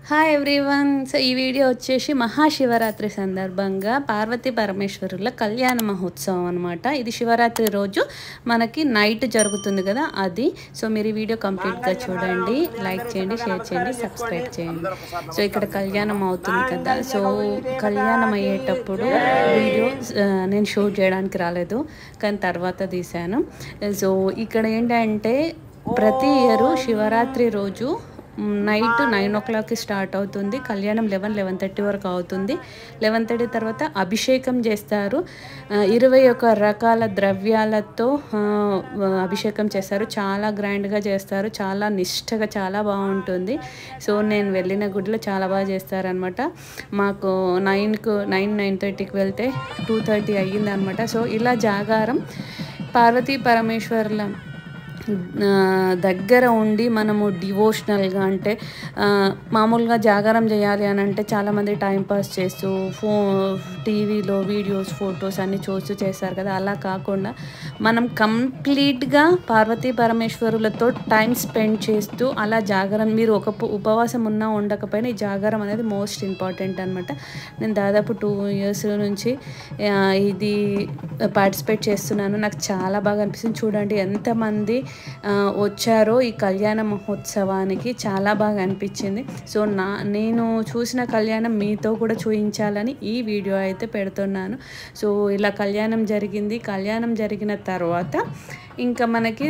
Hi everyone. So ఈ video వచ్చేసి మహాశివరాత్రి సందర్భంగా పార్వతీ పరమేశ్వరుల కళ్యాణ మహోత్సవం అనమాట. ఇది శివరాత్రి రోజు మనకి నైట్ జరుగుతుంది కదా అది. సో మీరు ఈ వీడియో కంప్లీట్గా చూడండి, లైక్ చేయండి, షేర్ చేయండి, సబ్స్క్రైబ్ చేయండి. సో ఇక్కడ కళ్యాణం అవుతుంది కదా. సో కళ్యాణం అయ్యేటప్పుడు వీడియో నేను షూట్ చేయడానికి రాలేదు, కానీ తర్వాత తీశాను. సో ఇక్కడ ఏంటంటే ప్రతి ఇయర్ శివరాత్రి రోజు నైట్ 9 o'clockకి స్టార్ట్ అవుతుంది. కళ్యాణం 11:30 వరకు అవుతుంది. 11:30 తర్వాత అభిషేకం చేస్తారు. 21 రకాల ద్రవ్యాలతో అభిషేకం చేస్తారు. చాలా గ్రాండ్గా చేస్తారు, చాలా నిష్టగా, చాలా బాగుంటుంది. సో నేను వెళ్ళిన గుడిలో చాలా బాగా చేస్తారనమాట. మాకు 9:30కి వెళ్తే 2:30 అయ్యింది అనమాట. సో ఇలా జాగారం పార్వతీ పరమేశ్వరుల దగ్గర ఉండి మనము డివోషనల్గా, అంటే మామూలుగా జాగారం చేయాలి అని అంటే చాలామంది టైంపాస్ చేస్తూ టీవీలో వీడియోస్, ఫొటోస్ అన్నీ చూస్తూ చేస్తారు కదా. అలా కాకుండా మనం కంప్లీట్గా పార్వతీ పరమేశ్వరులతో టైం స్పెండ్ చేస్తూ అలా జాగారం, మీరు ఒక ఉపవాసం ఉన్నా ఉండకపోయినా ఈ జాగారం అనేది మోస్ట్ ఇంపార్టెంట్ అనమాట. నేను దాదాపు 2 years నుంచి ఇది పార్టిసిపేట్ చేస్తున్నాను. నాకు చాలా బాగా అనిపిస్తుంది. చూడండి ఎంతమంది వచ్చారో ఈ కళ్యాణ మహోత్సవానికి, చాలా బాగా అనిపించింది. సో నేను చూసిన కళ్యాణం మీతో కూడా చూపించాలని ఈ వీడియో అయితే పెడుతున్నాను. సో ఇలా కళ్యాణం జరిగింది. కళ్యాణం జరిగిన తర్వాత ఇంకా మనకి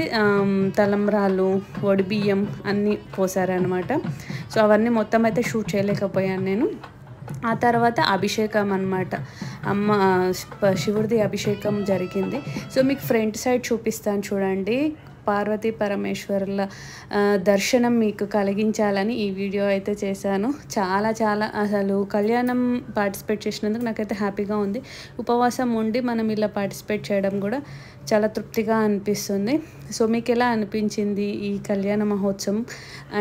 తలంబ్రాలు, వడిబియ్యం అన్నీ పోసారనమాట. సో అవన్నీ మొత్తం అయితే షూట్ చేయలేకపోయాను నేను. ఆ తర్వాత అభిషేకం అన్నమాట, శివుడిది అభిషేకం జరిగింది. సో మీకు ఫ్రంట్ సైడ్ చూపిస్తాను చూడండి. పార్వతీ పరమేశ్వరుల దర్శనం మీకు కలిగించాలని ఈ వీడియో అయితే చేశాను. చాలా అసలు కళ్యాణం పార్టిసిపేట్ చేసినందుకు నాకైతే హ్యాపీగా ఉంది. ఉపవాసం ఉండి మనం ఇలా పార్టిసిపేట్ చేయడం కూడా చాలా తృప్తిగా అనిపిస్తుంది. సో మీకు ఎలా అనిపించింది ఈ కళ్యాణ మహోత్సవం?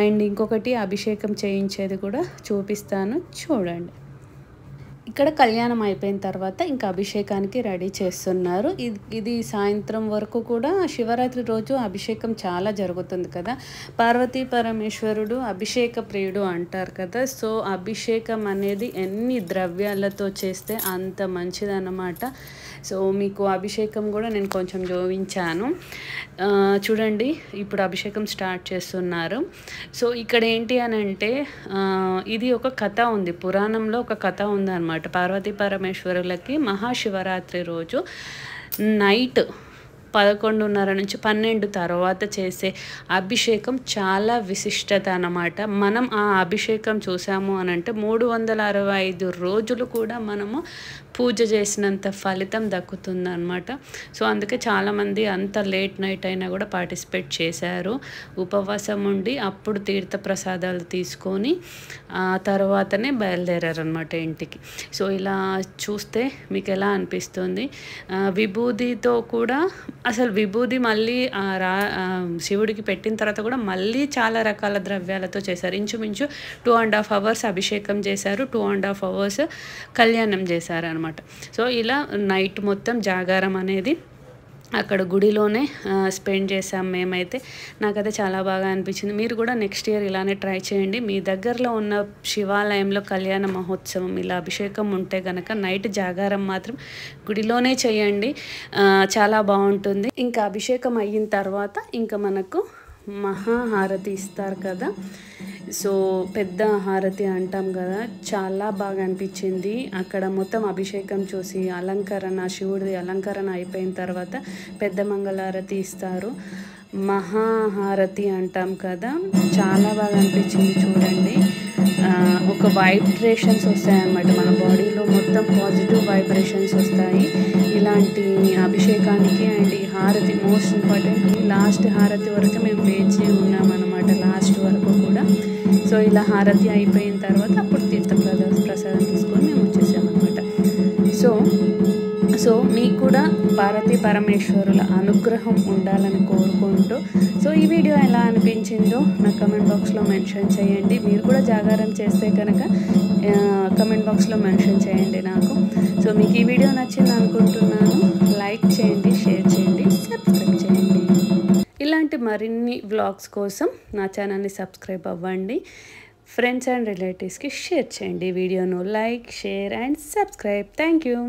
అండ్ ఇంకొకటి అభిషేకం చేయించేది కూడా చూపిస్తాను, చూడండి. ఇక్కడ కళ్యాణం అయిపోయిన తర్వాత ఇంకా అభిషేకానికి రెడీ చేస్తున్నారు. ఇది సాయంత్రం వరకు కూడా, శివరాత్రి రోజు అభిషేకం చాలా జరుగుతుంది కదా. పార్వతీ పరమేశ్వరుడు అభిషేక ప్రియుడు అంటారు కదా. సో అభిషేకం అనేది ఎన్ని ద్రవ్యాలతో చేస్తే అంత మంచిదన్నమాట. సో మీకు అభిషేకం కూడా నేను కొంచెం చూపించాను చూడండి. ఇప్పుడు అభిషేకం స్టార్ట్ చేస్తున్నారు. సో ఇక్కడ ఏంటి అని అంటే ఇది ఒక కథ ఉంది, పురాణంలో ఒక కథ ఉంది అనమాట. పార్వతీ పరమేశ్వరులకి మహాశివరాత్రి రోజు నైట్ 11:30 నుంచి 12 తర్వాత చేసే అభిషేకం చాలా విశిష్టత అన్నమాట. మనం ఆ అభిషేకం చూసాము అని అంటే 365 రోజులు కూడా మనము పూజ చేసినంత ఫలితం దక్కుతుంది అనమాట. సో అందుకే చాలామంది అంత లేట్ నైట్ అయినా కూడా పార్టిసిపేట్ చేశారు. ఉపవాసం ఉండి అప్పుడు తీర్థ ప్రసాదాలు తీసుకొని ఆ తర్వాతనే బయలుదేరారు అనమాట ఇంటికి. సో ఇలా చూస్తే మీకు ఎలా అనిపిస్తుంది? విభూదితో కూడా, అసలు విభూది మళ్ళీ శివుడికి పెట్టిన తర్వాత కూడా మళ్ళీ చాలా రకాల ద్రవ్యాలతో చేశారు. ఇంచుమించు 2.5 hours అభిషేకం చేశారు, 2.5 hours కళ్యాణం చేశారు అనమాట. సో ఇలా నైట్ మొత్తం జాగారం అనేది అక్కడ గుడిలోనే స్పెండ్ చేసాం మేమైతే. నాకైతే చాలా బాగా అనిపించింది. మీరు కూడా నెక్స్ట్ ఇయర్ ఇలానే ట్రై చేయండి. మీ దగ్గరలో ఉన్న శివాలయంలో కళ్యాణ మహోత్సవం ఇలా అభిషేకం ఉంటే కనుక నైట్ జాగారం మాత్రం గుడిలోనే చేయండి, చాలా బాగుంటుంది. ఇంకా అభిషేకం అయిన తర్వాత ఇంకా మనకు మహాహారతి ఇస్తారు కదా. సో పెద్ద హారతి అంటాం కదా, చాలా బాగా అనిపించింది. అక్కడ మొత్తం అభిషేకం చూసి అలంకరణ, శివుడిది అలంకరణ అయిపోయిన తర్వాత పెద్ద మంగళారతి ఇస్తారు. మహాహారతి అంటాం కదా, చాలా బాగా అనిపించింది. చూడండి ఒక వైబ్రేషన్స్ వస్తాయన్నమాట మన బాడీలో, మొత్తం పాజిటివ్ వైబ్రేషన్స్ వస్తాయి ఇలాంటి అభిషేకానికి. అండ్ ఈ హారతి మోస్ట్ ఇంపార్టెంట్. లాస్ట్ హారతి వరకు మేము వేచి ఉన్నామన్నమాట, లాస్ట్ వరకు కూడా. సో ఇలా హారతి అయిపోయిన తర్వాత అప్పుడు తీర్థ ప్రసాదం తీసుకొని మేము వచ్చేసామన్నమాట. సో మీకు కూడా పార్వతీ పరమేశ్వరుల అనుగ్రహం ఉండాలని కోరుకుంటూ, సో ఈ వీడియో ఎలా అనిపించిందో నా కమెంట్ బాక్స్లో మెన్షన్ చేయండి. మీరు కూడా జాగారం చేస్తే కనుక కమెంట్ బాక్స్లో మెన్షన్ చేయండి నాకు. సో మీకు ఈ వీడియో నచ్చింది అనుకుంటున్నాను. లైక్ చేయండి, షేర్ చేయండి, సబ్స్క్రైబ్ చేయండి. ఇలాంటి మరిన్ని వ్లాగ్స్ కోసం నా ఛానల్ని సబ్స్క్రైబ్ అవ్వండి. ఫ్రెండ్స్ అండ్ రిలేటివ్స్కి షేర్ చేయండి వీడియోను. Like, share and subscribe. Thank you.